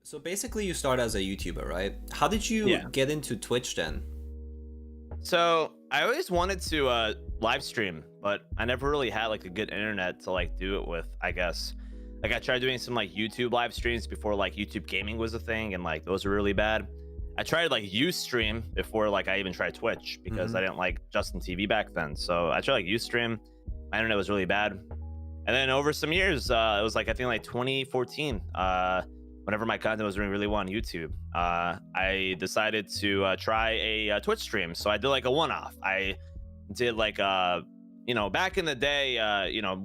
So basically, you start as a YouTuber, right? How did you Yeah. get into Twitch then? So I always wanted to live stream, but I never really had like a good internet to like do it with, I guess. Like I tried doing some like YouTube live streams before like YouTube gaming was a thing, and like those were really bad. I tried like Ustream before like I even tried Twitch because Hmm. I didn't like Justin TV back then. So I tried like Ustream. My internet was really bad. And then over some years, it was like I think like 2014. Whenever my content was doing really well on YouTube, I decided to try a Twitch stream. So I did like a one-off. I did like back in the day,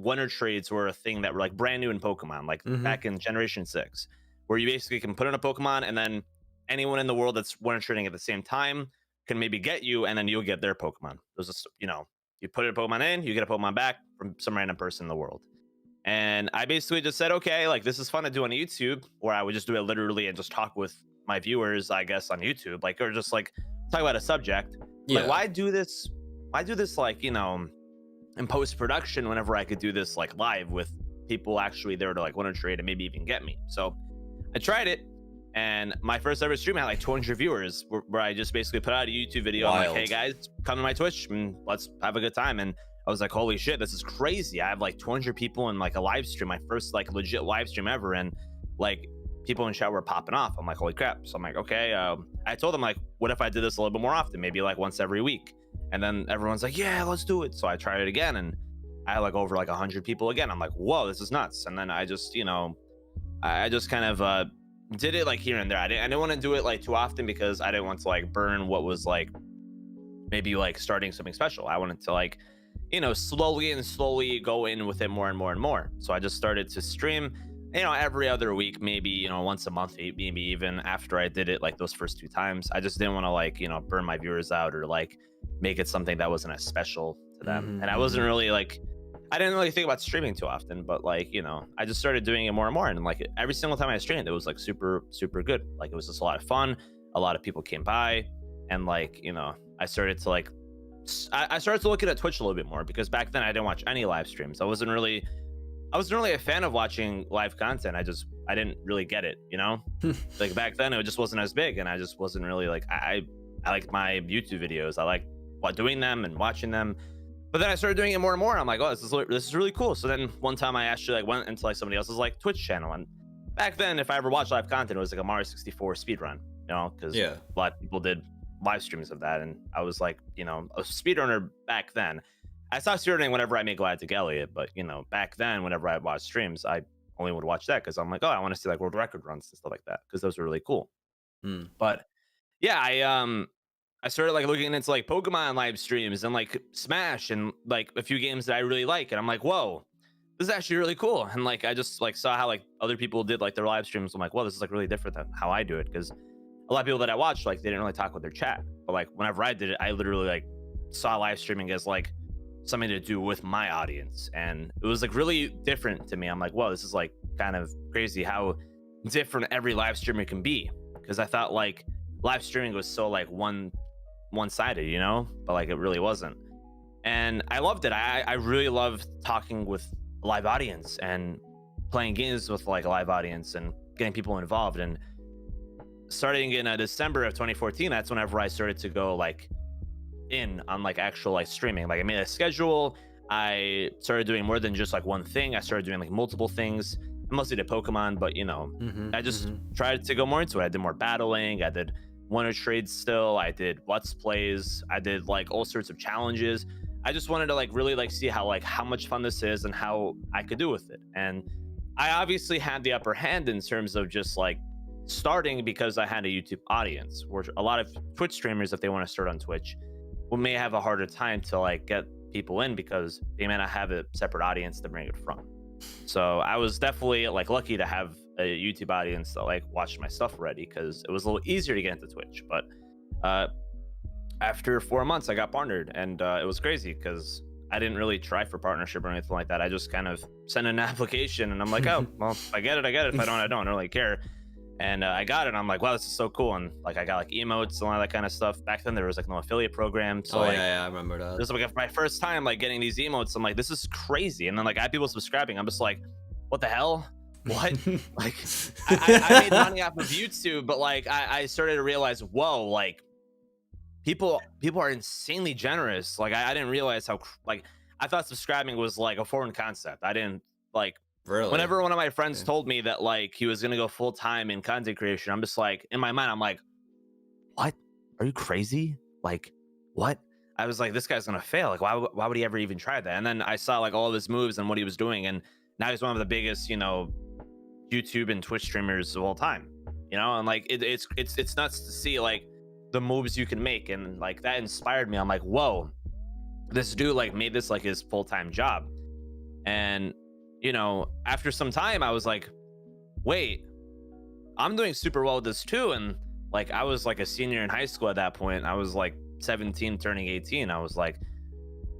winner trades were a thing that were like brand new in Pokemon, like Hmm. back in Generation 6, where you basically can put in a Pokemon and then anyone in the world that's winner trading at the same time can maybe get you, and then you'll get their Pokemon. There's just, you put a Pokemon in, you get a Pokemon back from some random person in the world. And I basically just said, okay, like this is fun to do on YouTube, where I would just do it literally and just talk with my viewers, I guess, on YouTube, like, or just like talk about a subject. Like, Yeah. why do this? Why do this, like, in post production whenever I could do this like live with people actually there to like want to trade and maybe even get me? So I tried it, and my first ever stream had like 200 viewers, where I just basically put out a YouTube video. I'm like, hey Wild. guys, come to my Twitch and let's have a good time. And I was like, holy shit, this is crazy. I have like 200 people in like a live stream, my first like legit live stream ever. And like people in chat were popping off. I'm like, holy crap. So I'm like, okay. I told them, like, what if I did this a little bit more often, maybe like once every week? And then everyone's like, yeah, let's do it. So I tried it again, and I had like over like 100 people again. I'm like, whoa, this is nuts. And then I just, I just kind of did it like here and there. I didn't want to do it like too often because I didn't want to like burn what was like maybe like starting something special. I wanted to like, slowly and slowly go in with it more and more and more. So I just started to stream, every other week, maybe, once a month, maybe even after I did it like those first two times. I just didn't want to like, burn my viewers out or like make it something that wasn't as special to them. Hmm. And I wasn't Hmm. really like, I didn't really think about streaming too often, but like, I just started doing it more and more. And like every single time I streamed, it was like super, super good. Like it was just a lot of fun. A lot of people came by, and like, I started to like, I started to look at Twitch a little bit more because back then I didn't watch any live streams. I wasn't really a fan of watching live content. I didn't really get it, like back then it just wasn't as big, and I just wasn't really like, I like my YouTube videos. I like doing them and watching them. But then I started doing it more and more. I'm like, oh, this is really cool. So then one time I actually like went into like somebody else's like Twitch channel, and back then if I ever watched live content, it was like a Mario 64 speedrun, because Yeah. a lot of people did live streams of that, and I was like, a speedrunner back then. I stopped speedrunning whenever I made Galactic Elliot, but back then whenever I watched streams, I only would watch that because I'm like, oh, I want to see like world record runs and stuff like that because those were really cool. Hmm. But yeah, I started like looking into like Pokemon live streams and like Smash and like a few games that I really like, and I'm like, whoa, this is actually really cool. And like I just like saw how like other people did like their live streams. I'm like, well, this is like really different than how I do it, because a lot of people that I watched, like, they didn't really talk with their chat. But like whenever I did it, I literally like saw live streaming as like something to do with my audience, and it was like really different to me. I'm like, whoa, this is like kind of crazy how different every live streamer can be, because I thought like live streaming was so like one-sided, but like it really wasn't. And I loved it. I really loved talking with a live audience and playing games with like a live audience and getting people involved. And starting in December of 2014, that's whenever I started to go like in on like actual like streaming. Like I made a schedule. I started doing more than just like one thing. I started doing like multiple things. I mostly did Pokemon, but Hmm. I just Hmm. tried to go more into it. I did more battling. I did Wonder Trades still. I did Let's Plays. I did like all sorts of challenges. I just wanted to like really like see how much fun this is and how I could do with it. And I obviously had the upper hand in terms of just like starting, because I had a YouTube audience, where a lot of Twitch streamers, if they want to start on Twitch, may have a harder time to like get people in because they may not have a separate audience to bring it from. So I was definitely like lucky to have a YouTube audience that like watched my stuff already, because it was a little easier to get into Twitch. But uh, after 4 months, I got partnered, and it was crazy because I didn't really try for partnership or anything like that. I just kind of sent an application, and I'm like, oh, well, if I get it, I get it. If I don't, I don't really care. And I got it. And I'm like, wow, this is so cool. And like, I got like emotes and all that kind of stuff. Back then, there was like no affiliate program, so Oh like, yeah, yeah, I remember it that. was like my first time like getting these emotes. I'm like, this is crazy. And then like I had people subscribing. I'm just like, what the hell? what? Like, I made money off of YouTube, but like, I started to realize, whoa, like people are insanely generous. Like, I didn't realize how like I thought subscribing was like a foreign concept. I didn't like Really? whenever one of my friends Okay. told me that like he was gonna go full time in content creation, I'm just like in my mind, I'm like, what? Are you crazy? Like, what? I was like, this guy's gonna fail. Like, why would he ever even try that? And then I saw like all of his moves and what he was doing, and now he's one of the biggest, YouTube and Twitch streamers of all time. And like it's nuts to see like the moves you can make, and like that inspired me. I'm like, whoa, this dude like made this like his full-time job. And after some time, I was like, wait, I'm doing super well with this too. And like I was like a senior in high school at that point. I was like 17 turning 18. I was like,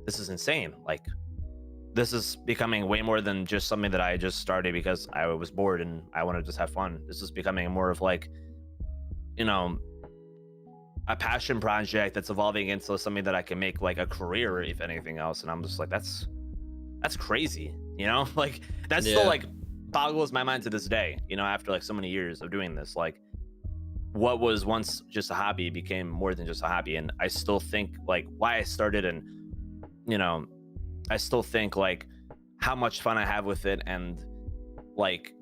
this is insane. Like, this is becoming way more than just something that I just started because I was bored and I want to just have fun. This is becoming more of like, you know, a passion project that's evolving into something that I can make like a career, if anything else. And I'm just like, that's crazy, like that still Yeah. like boggles my mind to this day, after like so many years of doing this. Like, what was once just a hobby became more than just a hobby. And I still think like why I started, and you know I still think like how much fun I have with it, and like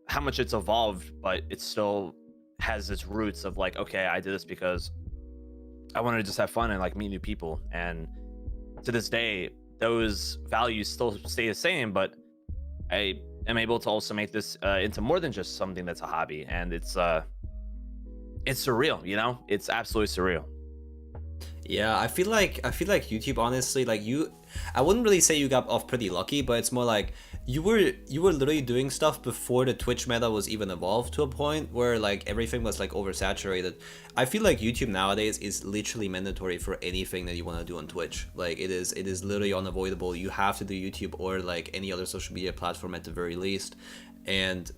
how much it's evolved, but it still has its roots of like, okay, I did this because I wanted to just have fun and like meet new people. And to this day, those values still stay the same, but I am able to also make this into more than just something that's a hobby. And it's surreal, it's absolutely surreal. Yeah, I feel like YouTube, honestly, like I wouldn't really say you got off pretty lucky, but it's more like you were literally doing stuff before the Twitch meta was even evolved to a point where like everything was like oversaturated. I feel like YouTube nowadays is literally mandatory for anything that you want to do on Twitch. Like it is literally unavoidable. You have to do YouTube or like any other social media platform at the very least. And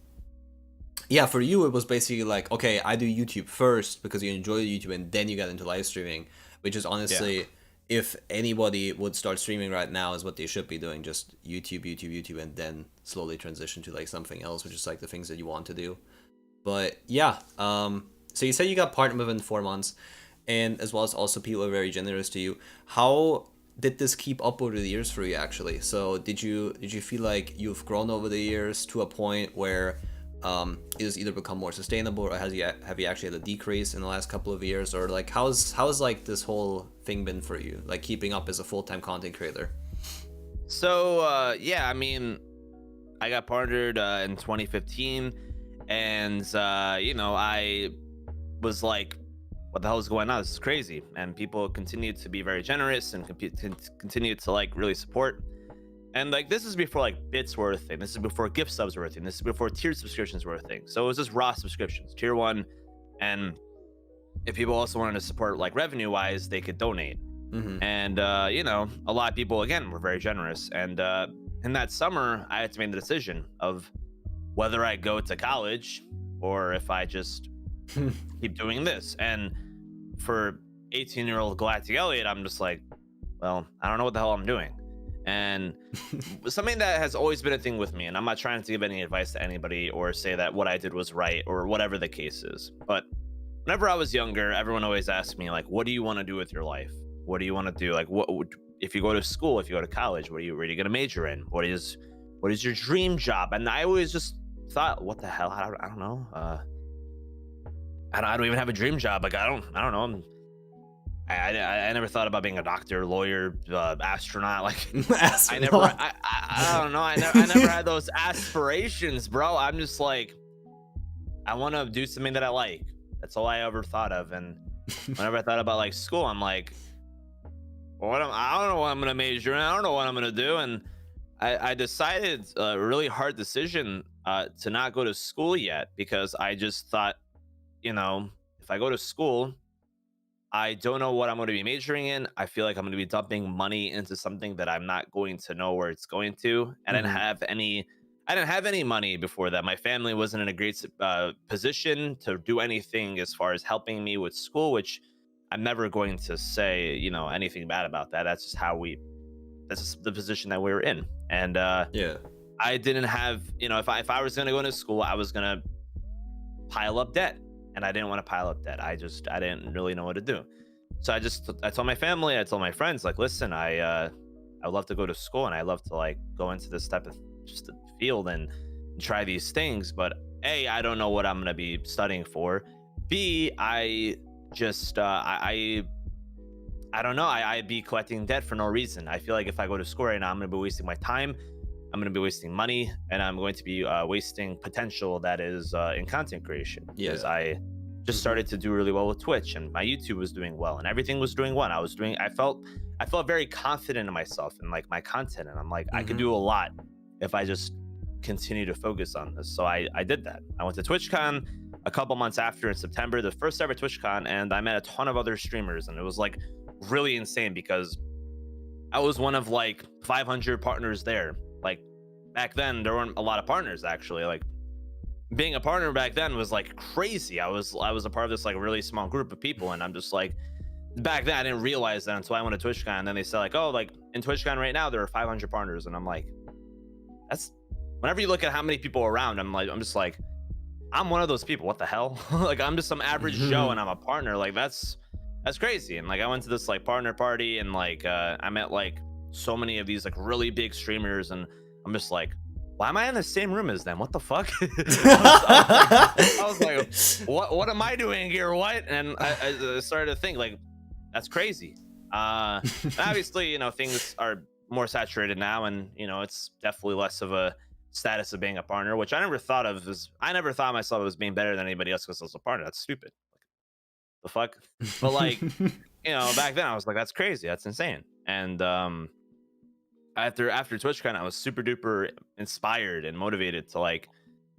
yeah, for you it was basically like, okay, I do YouTube first because you enjoy YouTube, and then you got into live streaming, which is Yeah. honestly, if anybody would start streaming right now, is what they should be doing. Just YouTube, YouTube, YouTube, and then slowly transition to like something else, which is like the things that you want to do. But yeah, so you said you got partnered within 4 months, and as well as also people are very generous to you. How did this keep up over the years for you actually? So did you feel like you've grown over the years to a point where it has either become more sustainable, or have you actually had a decrease in the last couple of years, or like how's like this whole thing been for you, like keeping up as a full-time content creator? So yeah, I mean, I got partnered in 2015, and I was like, what the hell is going on? This is crazy. And people continued to be very generous and continued to like really support. And like, this is before like bits were a thing. This is before gift subs were a thing. This is before tiered subscriptions were a thing. So it was just raw subscriptions, tier one. And if people also wanted to support like revenue wise, they could donate. Mm-hmm. And a lot of people again were very generous. And in that summer, I had to make the decision of whether I go to college or if I just keep doing this. And for 18-year-old Galactic Elliot, I'm just like, well, I don't know what the hell I'm doing. And something that has always been a thing with me, and I'm not trying to give any advice to anybody or say that what I did was right or whatever the case is, but whenever I was younger, everyone always asked me like, what do you want to do with your life? What do you want to do? Like, if you go to school, if you go to college, where are you going to major in? What is your dream job? And I always just thought, what the hell? I don't know. I don't even have a dream job. Like, I don't know. I never thought about being a doctor, lawyer, astronaut. Like, I don't know. I never had those aspirations, bro. I'm just like, I want to do something that I like. That's all I ever thought of. And whenever I thought about like school, I'm like, I don't know what I'm gonna major in. I don't know what I'm gonna do. And I decided a really hard decision to not go to school yet, because I just thought, if I go to school, I don't know what I'm going to be majoring in. I feel like I'm going to be dumping money into something that I'm not going to know where it's going to. And Mm-hmm. I didn't have any money before that. My family wasn't in a great position to do anything as far as helping me with school, which I'm never going to say, anything bad about that. That's just the position that we were in. And Yeah. I didn't have, if I was gonna go into school, I was gonna pile up debt, and I didn't want to pile up debt. I didn't really know what to do. So I told my family, I told my friends, like, listen, I would love to go to school and I love to like go into this type of just field and try these things, but A, I don't know what I'm gonna be studying for. B, I just I don't know. I'd be collecting debt for no reason. I feel like if I go to school right now, I'm gonna be wasting my time. I'm going to be wasting money, and I'm going to be wasting potential that is in content creation, because Yeah. I just started to do really well with Twitch, and my YouTube was doing well, and everything was doing well. I felt very confident in myself and like my content, and I'm like, I could Mm-hmm. do a lot if I just continue to focus on this. So I did that. I went to TwitchCon a couple months after in September, the first ever TwitchCon, and I met a ton of other streamers, and it was like really insane because I was one of like 500 partners there. Like back then, there weren't a lot of partners actually. Like being a partner back then was like crazy. I was a part of this like really small group of people, and I'm just like, back then I didn't realize that until I went to TwitchCon, and then they said like, oh, like in TwitchCon right now there are 500 partners, and I'm like, that's, whenever you look at how many people are around, I'm just like, I'm one of those people. What the hell? Like I'm just some average Joe and I'm a partner. Like that's crazy. And like I went to this like partner party, and like I met like so many of these like really big streamers, and I'm just like, why am I in the same room as them? What the fuck? I was like, what am I doing here? What? And I started to think like, that's crazy. Obviously, things are more saturated now, and it's definitely less of a status of being a partner, which I never thought of as, I never thought myself as being better than anybody else because I was a partner. That's stupid. The fuck? But like, back then I was like, that's crazy. That's insane. And after TwitchCon, I was super duper inspired and motivated to like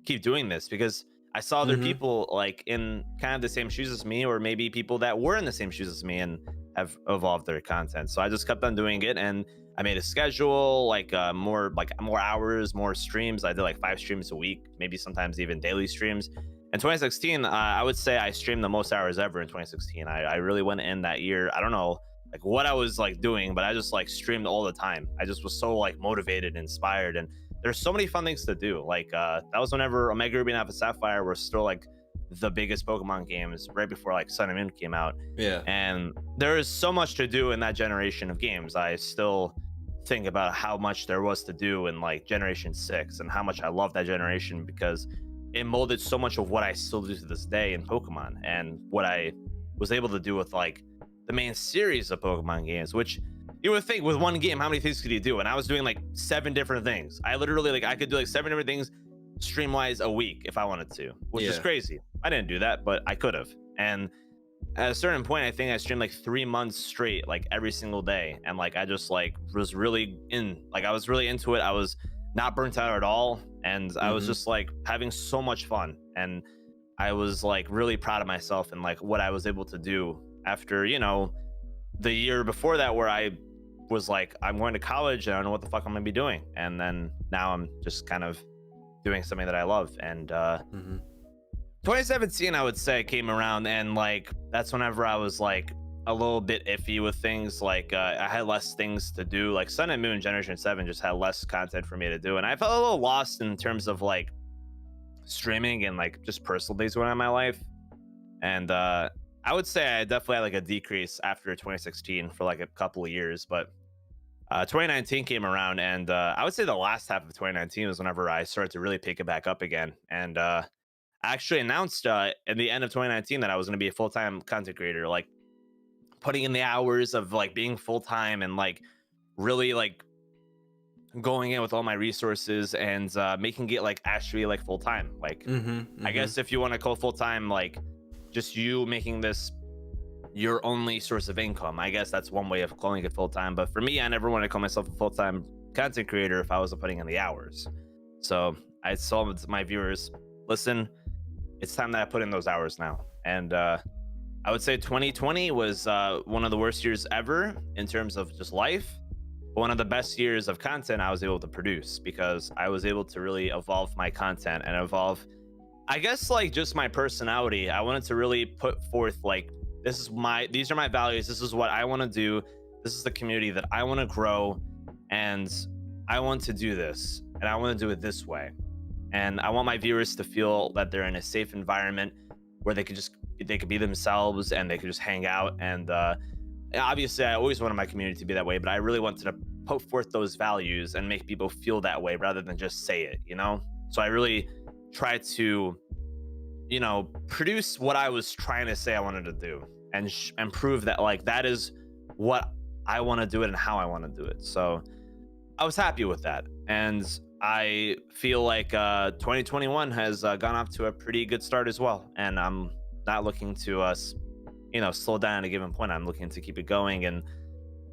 keep doing this, because I saw other Mm-hmm. people like in kind of the same shoes as me, or maybe people that were in the same shoes as me and have evolved their content. So I just kept on doing it, and I made a schedule, like more hours, more streams. I did like 5 streams a week, maybe sometimes even daily streams. In 2016, I would say I streamed the most hours ever in 2016. I really went in that year. I don't know like what I was like doing, but I just like streamed all the time. I just was so like motivated, inspired, and there's so many fun things to do. Like that was whenever Omega Ruby and Alpha Sapphire were still like the biggest Pokemon games, right before like Sun and Moon came out. Yeah. And there is so much to do in that generation of games. I still think about how much there was to do in like Generation 6, and how much I love that generation, because it molded so much of what I still do to this day in Pokemon, and what I was able to do with like the main series of Pokemon games, which you would think with one game, how many things could you do? And I was doing like 7 different things. I literally like I could do like 7 different things stream wise a week if I wanted to, which is Yeah. crazy. I didn't do that, but I could have. And at a certain point, I think I streamed like 3 months straight, like every single day, and like I just like was really I was really into it. I was not burnt out at all, and I was Mm-hmm. just like having so much fun, and I was like really proud of myself and like what I was able to do after the year before that, where I was like, I'm going to college and I don't know what the fuck I'm gonna be doing, and then now I'm just kind of doing something that I love. And Mm-hmm. 2017, I would say, came around, and like that's whenever I was like a little bit iffy with things. Like I had less things to do. Like Sun and Moon Generation 7 just had less content for me to do, and I felt a little lost in terms of like streaming and like just personal things going on in my life. And I would say I definitely had like a decrease after 2016 for like a couple of years, but 2019 came around, and I would say the last half of 2019 was whenever I started to really pick it back up again. And I actually announced in the end of 2019 that I was going to be a full-time content creator, like putting in the hours of like being full-time, and like really like going in with all my resources, and making it like actually like full-time. Like Mm-hmm. I Mm-hmm. guess if you want to call full-time like just you making this your only source of income, I guess that's one way of calling it full-time. But for me, I never want to call myself a full-time content creator if I wasn't putting in the hours. So I told my viewers, listen, it's time that I put in those hours now. And I would say 2020 was one of the worst years ever in terms of just life, but one of the best years of content I was able to produce, because I was able to really evolve my content and evolve, I guess, like just my personality. I wanted to really put forth like, these are my values. This is what I want to do. This is the community that I want to grow, and I want to do this. and I want to do it this way. And I want my viewers to feel that they're in a safe environment where they could be themselves and they could just hang out. And obviously, I always wanted my community to be that way, but I really wanted to put forth those values and make people feel that way rather than just say it, you know? So I really try to, produce what I was trying to say I wanted to do, and prove that like that is what I want to do it and how I want to do it. So I was happy with that, and I feel like 2021 has gone off to a pretty good start as well. And I'm not looking to slow down at a given point. I'm looking to keep it going and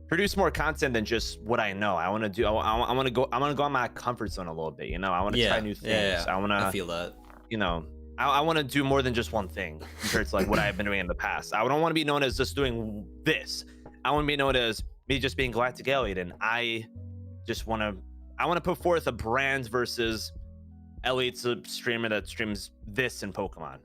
produce more content than just what I know. I want to do. I want to go. I want to go on my comfort zone a little bit. I want to try new things. Yeah. I want to. I feel that. I want to do more than just one thing compared to like what I've been doing in the past. I don't want to be known as just doing this. I want to be known as me just being Galactic Elliot, and I want to put forth a brand versus Elliot's a streamer that streams this in Pokemon.